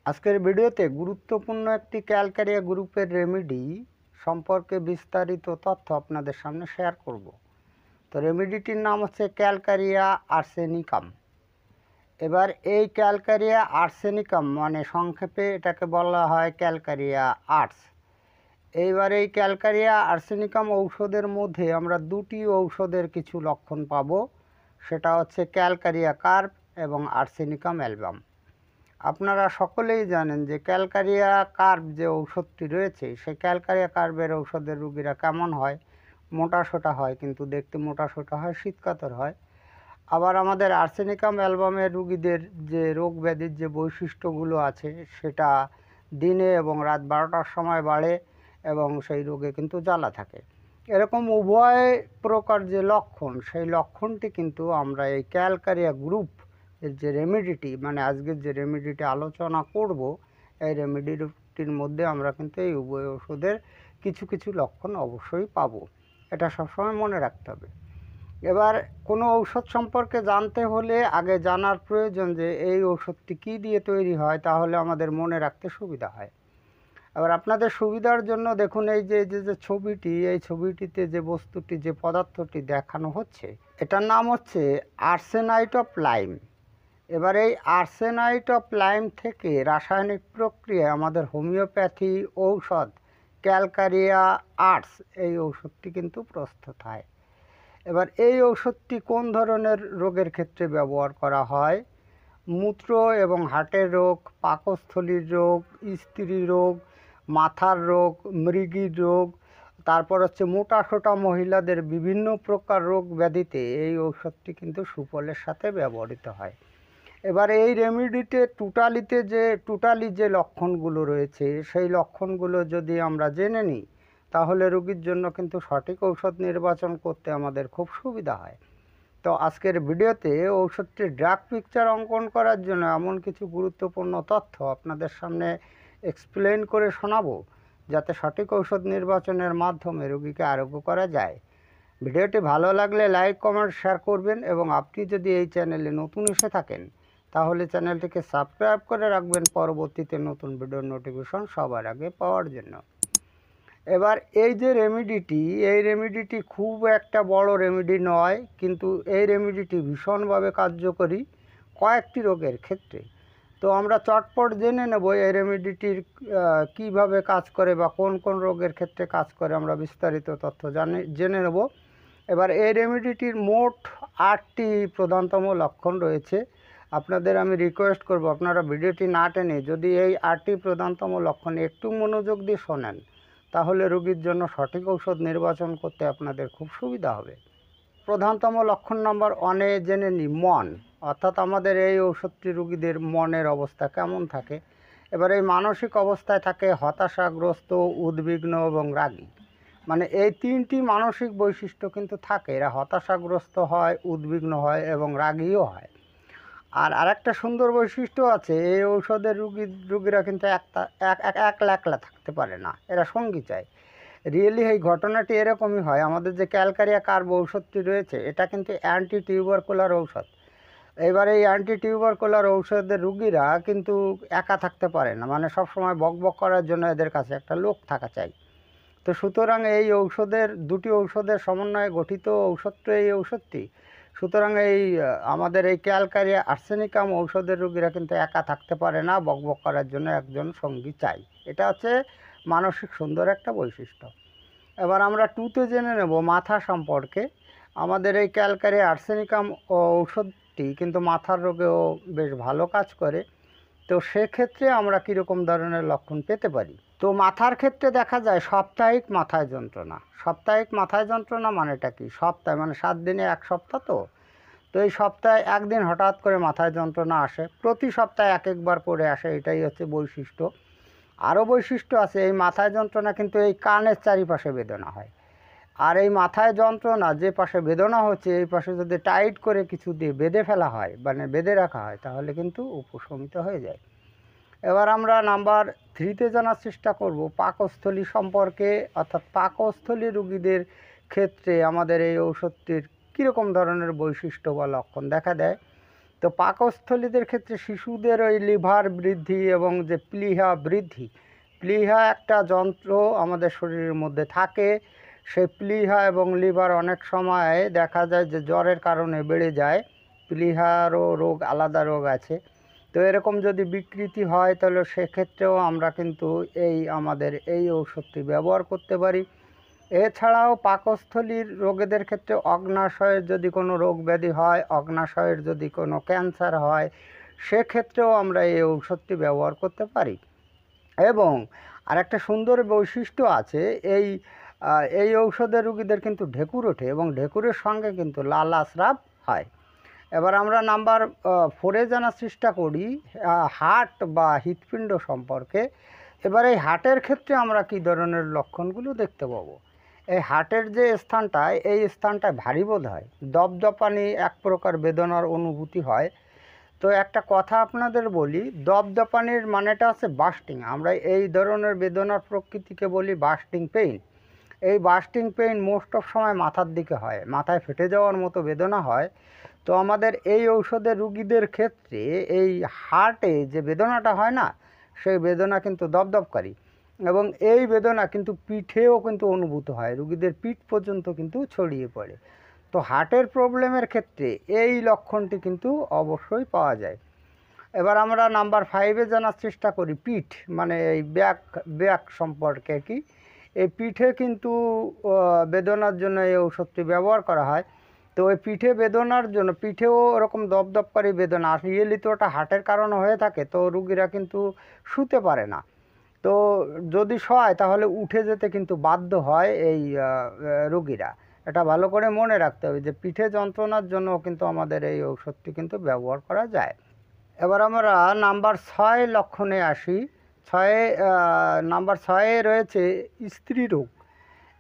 আজকের ভিডিওতে গুরুত্বপূর্ণ একটি ক্যালকারিয়া গ্রুপের রেমেডি সম্পর্কে বিস্তারিত তথ্য আপনাদের সামনে শেয়ার করব। তো রেমেডিটির নাম হচ্ছে ক্যালকারিয়া আর্সেনিকাম। এবার এই ক্যালকারিয়া আর্সেনিকাম মানে সংক্ষেপে এটাকে বলা হয় ক্যালকারিয়া আর্টস। এইবার এই ক্যালকারিয়া আর্সেনিকাম ঔষধের মধ্যে আমরা দুটি ঔষধের কিছু লক্ষণ পাব, সেটা হচ্ছে ক্যালকারিয়া কার্ব এবং আর্সেনিকাম অ্যালবাম। আপনারা সকলেই জানেন যে ক্যালকারিয়া কার্ব যে ঔষধটি রয়েছে, সেই ক্যালকারিয়া কার্বের ঔষধের রুগীরা কেমন হয়, মোটাসোটা হয়, কিন্তু দেখতে মোটাসোটা হয়, শীতকাতর হয়। আবার আমাদের আর্সেনিকাম অ্যালবামের রুগীদের যে রোগ ব্যাধির যে বৈশিষ্ট্যগুলো আছে, সেটা দিনে এবং রাত 12টার সময় বাড়ে এবং সেই রোগে কিন্তু জ্বালা থাকে। এরকম উভয় প্রকার যে লক্ষণ, সেই লক্ষণটি কিন্তু আমরা এই ক্যালকারিয়া গ্রুপ এর যে রেমেডিটি, মানে আজকের যে রেমেডিটি আলোচনা করব, এই রেমেডিটির মধ্যে আমরা কিন্তু এই উভয় ওষুধের কিছু কিছু লক্ষণ অবশ্যই পাবো। এটা সবসময় মনে রাখতে হবে। এবার কোনো ঔষধ সম্পর্কে জানতে হলে আগে জানার প্রয়োজন যে এই ওষুধটি কী দিয়ে তৈরি হয়, তাহলে আমাদের মনে রাখতে সুবিধা হয়। এবার আপনাদের সুবিধার জন্য দেখুন, এই যে যে ছবিটি, এই ছবিটিতে যে বস্তুটি, যে পদার্থটি দেখানো হচ্ছে, এটার নাম হচ্ছে আর্সেনাইট অফ লাইম। এবার এই আর্সেনাইট অফ লাইম থেকে রাসায়নিক প্রক্রিয়ায় আমাদের হোমিওপ্যাথি ঔষধ ক্যালকারিয়া আর্টস, এই ঔষধটি কিন্তু প্রস্তুত হয়। এবার এই ঔষধটি কোন ধরনের রোগের ক্ষেত্রে ব্যবহার করা হয়? মূত্র এবং হার্টের রোগ, পাকস্থলীর রোগ, স্ত্রী রোগ, মাথার রোগ, মৃগীর রোগ, তারপর হচ্ছে মোটাসোটা মহিলাদের বিভিন্ন প্রকার রোগ ব্যাধিতে এই ঔষধটি কিন্তু সুফলের সাথে ব্যবহৃত হয়। এবার এই রেমেডিতে টোটালি যে লক্ষণগুলো রয়েছে, সেই লক্ষণগুলো যদি আমরা জেনে নিই, তাহলে রোগীর জন্য কিন্তু সঠিক ঔষধ নির্বাচন করতে আমাদের খুব সুবিধা হয়। তো আজকের ভিডিওতে ঔষধটির ড্রাগ পিকচার অঙ্কন করার জন্য এমন কিছু গুরুত্বপূর্ণ তথ্য আপনাদের সামনে এক্সপ্লেন করে শোনাবো, যাতে সঠিক ঔষধ নির্বাচনের মাধ্যমে রোগীকে আরোগ্য করা যায়। ভিডিওটি ভালো লাগলে লাইক, কমেন্ট, শেয়ার করবেন এবং আপনি যদি এই চ্যানেলে নতুন এসে থাকেন, তাহলে চ্যানেলটিকে সাবস্ক্রাইব করে রাখবেন পরবর্তীতে নতুন ভিডিওর নোটিফিকেশন সবার আগে পাওয়ার জন্য। এবার এই যে রেমেডিটি, এই রেমেডিটি খুব একটা বড় রেমেডি নয়, কিন্তু এই রেমেডিটি ভীষণভাবে কার্যকরী কয়েকটি রোগের ক্ষেত্রে। তো আমরা চটপট জেনে নেব এই রেমেডিটির কীভাবে কাজ করে বা কোন কোন রোগের ক্ষেত্রে কাজ করে, আমরা বিস্তারিত তথ্য জেনে নেব। এবার এই রেমেডিটির মোট 8টি প্রধানতম লক্ষণ রয়েছে। আপনাদের আমি রিকোয়েস্ট করব, আপনারা ভিডিওটি না টেনে যদি এই 8টি প্রধানতম লক্ষণ একটু মনোযোগ দিয়ে শোনেন, তাহলে রোগীর জন্য সঠিক ঔষধ নির্বাচন করতে আপনাদের খুব সুবিধা হবে। প্রধানতম লক্ষণ নম্বর 1-এ জেনে নিই মন, অর্থাৎ আমাদের এই ওষুধটি রোগীদের মনের অবস্থা কেমন থাকে। এবার এই মানসিক অবস্থায় থাকে হতাশাগ্রস্ত, উদ্বিগ্ন এবং রাগী। মানে এই 3টি মানসিক বৈশিষ্ট্য কিন্তু থাকে। এরা হতাশাগ্রস্ত হয়, উদ্বিগ্ন হয় এবং রাগীও হয়। আর আরেকটা সুন্দর বৈশিষ্ট্য আছে, এই ঔষধের রুগীরা কিন্তু একলা থাকতে পারে না, এরা সঙ্গী চায়। রিয়েলি এই ঘটনাটি এরকমই হয়। আমাদের যে ক্যালকারিয়া কার্ব ঔষধটি রয়েছে, এটা কিন্তু অ্যান্টি টিউবারকুলার ঔষধ। এবার এই অ্যান্টি টিউবারকুলার ঔষধের রুগীরা কিন্তু একা থাকতে পারে না, মানে সবসময় বকবক করার জন্য এদের কাছে একটা লোক থাকা চাই। তো সুতরাং এই দুটি ঔষধের সমন্বয়ে গঠিত ঔষধটি এই ঔষধটি। সুতরাং আমাদের এই ক্যালকারিয়া আর্সেনিকাম ঔষধের রোগীরা কিন্তু একা থাকতে পারে না, বকবক করার জন্য একজন সঙ্গী চাই। এটা হচ্ছে মানসিক সুন্দর একটা বৈশিষ্ট্য। এবার আমরা 2-তে জেনে নেব মাথা সম্পর্কে। আমাদের এই ক্যালকারিয়া আর্সেনিকাম ঔষধটি কিন্তু মাথার রোগেও বেশ ভালো কাজ করে। তো সেক্ষেত্রে আমরা কীরকম ধরনের লক্ষণ পেতে পারি? তো মাথার ক্ষেত্রে দেখা যায় সাপ্তাহিক মাথায় যন্ত্রণা। সাপ্তাহিক মাথায় যন্ত্রণা মানেটা কি? সপ্তাহে মানে 7 দিনে 1 সপ্তাহ। তো এই সপ্তাহে একদিন হঠাৎ করে মাথায় যন্ত্রণা আসে, প্রতি সপ্তাহে একবার করে আসে, এটাই হচ্ছে বৈশিষ্ট্য। আরও বৈশিষ্ট্য আছে, এই মাথায় যন্ত্রণা কিন্তু এই কানের চারিপাশে বেদনা হয়। আর এই মাথায় যন্ত্রণা যে পাশে বেদনা হচ্ছে, এই পাশে যদি টাইট করে কিছু দিয়ে বেঁধে ফেলা হয়, মানে বেঁধে রাখা হয়, তাহলে কিন্তু উপশমিত হয়ে যায়। এবার আমরা নাম্বার 3-তে জানার চেষ্টা করব পাকস্থলী সম্পর্কে, অর্থাৎ পাকস্থলী রোগীদের ক্ষেত্রে আমাদের এই ঔষধটির কীরকম ধরনের বৈশিষ্ট্য বা লক্ষণ দেখা দেয়। তো পাকস্থলীদের ক্ষেত্রে শিশুদের ওই লিভার বৃদ্ধি এবং যে প্লীহা বৃদ্ধি, প্লীহা একটা যন্ত্র আমাদের শরীরের মধ্যে থাকে, সেই প্লীহা এবং লিভার অনেক সময় দেখা যায় যে জ্বরের কারণে বেড়ে যায়। প্লীহারও রোগ, আলাদা রোগ আছে। তো এরকম যদি বিকৃতি হয় তাহলে সেক্ষেত্রেও আমরা কিন্তু আমাদের এই ঔষধটি ব্যবহার করতে পারি। এছাড়াও পাকস্থলীর রোগীদের ক্ষেত্রে অগ্নাশয়ের যদি কোনো রোগ ব্যাধি হয়, অগ্নাশয়ের যদি কোনো ক্যান্সার হয়, সেক্ষেত্রেও আমরা এই ঔষধটি ব্যবহার করতে পারি। এবং আরেকটা সুন্দর বৈশিষ্ট্য আছে, এই ঔষধের রোগীদের কিন্তু ঢেকুর ওঠে এবং ঢেকুরের সঙ্গে কিন্তু লাল আশরাব হয়। এবার আমরা নাম্বার 4-এ জানার চেষ্টা করি হার্ট বা হৃৎপিণ্ড সম্পর্কে। এবার এই হার্টের ক্ষেত্রে আমরা কী ধরনের লক্ষণগুলো দেখতে পাবো। এই হার্টের যে স্থানটা, এই স্থানটায় ভারী বোধ হয়, দপদপানি এক প্রকার বেদনার অনুভূতি হয়। তো একটা কথা আপনাদের বলি, দপদপানির মানেটা হচ্ছে বাস্টিং। আমরা এই ধরনের বেদনার প্রকৃতিকে বলি বাস্টিং পেইন। এই বাস্টিং পেইন মোস্ট অফ সময় মাথার দিকে হয়, মাথায় ফেটে যাওয়ার মতো বেদনা হয়। তো আমাদের এই ঔষধের রুগীদের ক্ষেত্রে এই হার্টে যে বেদনাটা হয় না, সেই বেদনা কিন্তু দপদপকারী, এবং এই বেদনা কিন্তু পিঠেও কিন্তু অনুভূত হয়, রুগীদের পিঠ পর্যন্ত কিন্তু ছড়িয়ে পড়ে। তো হার্টের প্রবলেমের ক্ষেত্রে এই লক্ষণটি কিন্তু অবশ্যই পাওয়া যায়। এবার আমরা নাম্বার 5-এ জানার চেষ্টা করি পিঠ, মানে এই ব্যাক সম্পর্কে কি। এই পিঠে কিন্তু বেদনার জন্য এই ঔষধটি ব্যবহার করা হয়। তো ওই পিঠে বেদনার জন্য, পিঠেও ওরকম দপদপকারী বেদনা, রিয়েলি তো ওটা হার্টের কারণে হয়ে থাকে, তো রুগীরা কিন্তু শুতে পারে না। তো যদি শোয় তাহলে উঠে যেতে কিন্তু বাধ্য হয় এই রুগীরা। এটা ভালো করে মনে রাখতে হবে যে পিঠে যন্ত্রণার জন্য কিন্তু আমাদের এই ঔষধটি কিন্তু ব্যবহার করা যায়। এবার আমরা নাম্বার 6 লক্ষণে আসি। নাম্বার 6-এ রয়েছে স্ত্রী রোগ।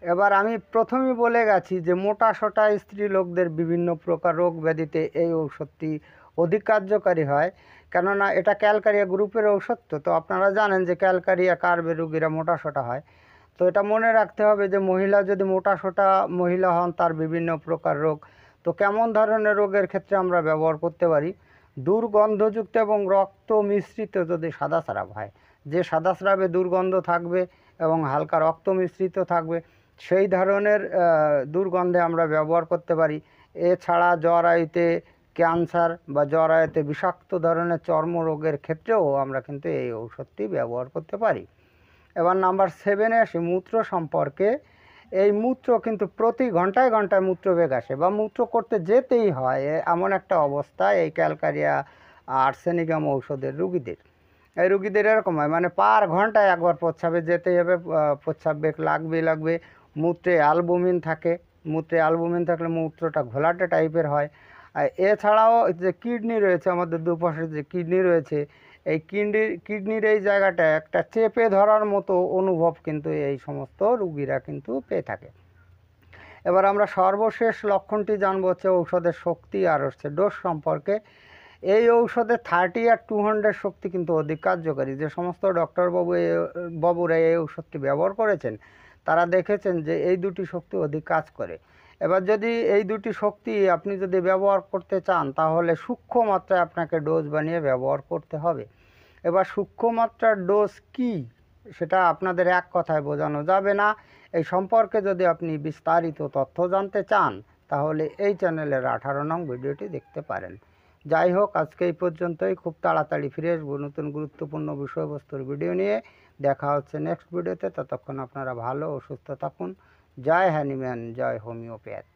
এবার আমি প্রথমেই বলে গেছি যে মোটা সোটা স্ত্রী লোকদের বিভিন্ন প্রকার রোগ ব্যাধিতে এই ঔষধটি অধিক কার্যকারী হয়, কেননা এটা ক্যালকারিয়া গ্রুপের ঔষধ। তো আপনারা জানেন যে ক্যালকারিয়া কার্বের রোগীরা মোটা সোটা হয়। তো এটা মনে রাখতে হবে যে মহিলা যদি মোটা সোটা মহিলা হন, তার বিভিন্ন প্রকার রোগ। তো কেমন ধরনের রোগের ক্ষেত্রে আমরা ব্যবহার করতে পারি, দুর্গন্ধযুক্ত এবং রক্ত মিশ্রিত যদি সাদা স্রাব হয়, যে সাদা স্রাবে দুর্গন্ধ থাকবে এবং হালকা রক্ত মিশ্রিত থাকবে, সেই ধরনের দুর্গন্ধে আমরা ব্যবহার করতে পারি। এছাড়া জরায়ুতে ক্যান্সার বা জরায়ুতে বিষাক্ত ধরনের চর্মরোগের ক্ষেত্রেও আমরা কিন্তু এই ঔষধটি ব্যবহার করতে পারি। এবার নাম্বার 7-এ আসি মূত্র সম্পর্কে। এই মূত্র কিন্তু প্রতি ঘন্টায় ঘন্টায় মূত্রবেগ আসে বা মূত্র করতে যেতেই হয়, এমন একটা অবস্থা এই ক্যালকারিয়া আর্সেনিকাম ঔষধের রুগীদের। এই রুগীদের এরকম হয়, মানে পার ঘন্টায় একবার প্রস্রাবে যেতেই হবে, প্রস্রাব বেগ লাগবে। মূত্রে অ্যালবুমিন থাকে, মূত্রে অ্যালবুমিন থাকলে মূত্রটা ঘোলাটে টাইপের হয়। আর এছাড়াও যে কিডনি রয়েছে, আমাদের দুপাশে যে কিডনি রয়েছে, এই কিডনির এই জায়গাটা একটা চেপে ধরার মতো অনুভব কিন্তু এই সমস্ত রুগীরা কিন্তু পেয়ে থাকে। এবার আমরা সর্বশেষ লক্ষণটি জানবো হচ্ছে ঔষধের শক্তি আর হচ্ছে ডোজ সম্পর্কে। এই ঔষধে 30 আর 200 শক্তি কিন্তু অধিক কার্যকারী। যে সমস্ত বাবুরা এই ঔষধটি ব্যবহার করেছেন, তারা দেখেছেন যে এই দুটি শক্তি অধিক কাজ করে। এবার যদি এই দুটি শক্তি আপনি যদি ব্যবহার করতে চান, তাহলে সূক্ষ্ম মাত্রায় আপনাকে ডোজ বানিয়ে ব্যবহার করতে হবে। এবার সূক্ষ্ম মাত্রার ডোজ কি, সেটা আপনাদের এক কথায় বোঝানো যাবে না। এই সম্পর্কে যদি আপনি বিস্তারিত তথ্য জানতে চান, তাহলে এই চ্যানেলের 18 নং ভিডিওটি দেখতে পারেন। যাই হোক, আজকে এই পর্যন্তই। খুব তাড়াতাড়ি ফিরে আসবো নতুন গুরুত্বপূর্ণ বিষয়বস্তুর ভিডিও নিয়ে। দেখা হচ্ছে নেক্সট ভিডিওতে। ততক্ষণ আপনারা ভালো ও সুস্থ থাকুন। জয় হ্যানিম্যান, জয় হোমিওপ্যাথ।